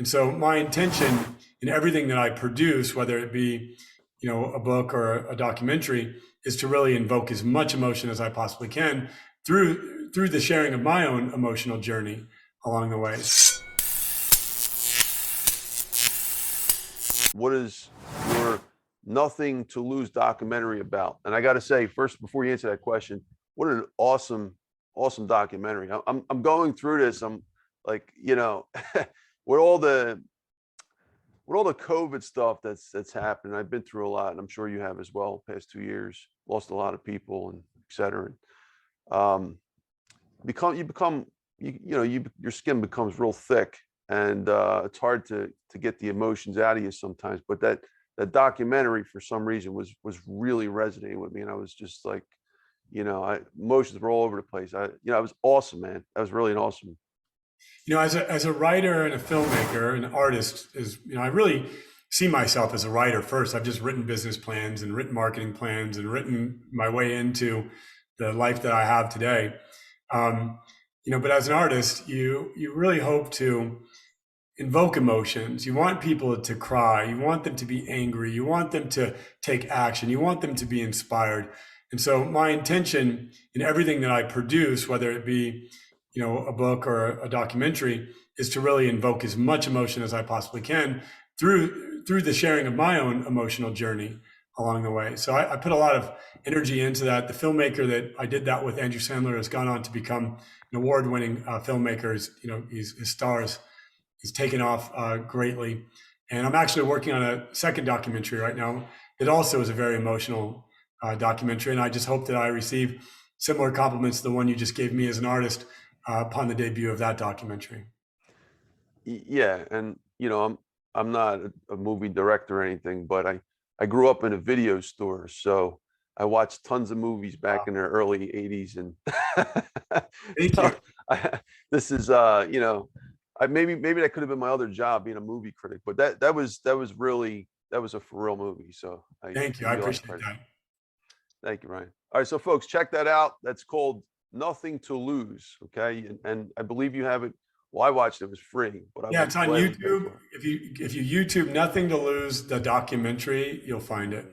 And so my intention in everything that I produce, whether it be, a book or a documentary, is to really invoke as much emotion as I possibly can through the sharing of my own emotional journey along the way. What is your nothing to lose documentary about? And I got to say, first, before you answer that question, what an awesome documentary. I'm going through this. I'm like, with all the COVID stuff that's happened. I've been through a lot, and I'm sure you have as well. Past 2 years, lost a lot of people, and et cetera. And, your skin becomes real thick, and it's hard to get the emotions out of you sometimes. But that documentary, for some reason, was really resonating with me, and I was just like, emotions were all over the place. It was awesome, man. That was really an awesome. As a writer and a filmmaker, an artist, I really see myself as a writer first. I've just written business plans and written marketing plans and written my way into the life that I have today. But as an artist, you really hope to invoke emotions. You want people to cry. You want them to be angry. You want them to take action. You want them to be inspired. And so my intention in everything that I produce, whether it be, a book or a documentary, is to really invoke as much emotion as I possibly can through the sharing of my own emotional journey along the way. So I put a lot of energy into that. The filmmaker that I did that with, Andrew Sandler, has gone on to become an award-winning filmmaker. His stars. He's taken off greatly. And I'm actually working on a second documentary right now. It also is a very emotional documentary. And I just hope that I receive similar compliments to the one you just gave me as an artist upon the debut of that documentary. Yeah. And, I'm not a movie director or anything, but I grew up in a video store. So I watched tons of movies back in the early 80s. And Thank so you. this is, maybe that could have been my other job, being a movie critic, but that was a for real movie. So Thank you. I appreciate that. Thank you, Ryan. All right, so folks, check that out. That's called Nothing to Lose. Okay, and I believe you have it. Well, I watched it; it was free, but Yeah, it's on YouTube. If you YouTube Nothing to Lose, the documentary, you'll find it.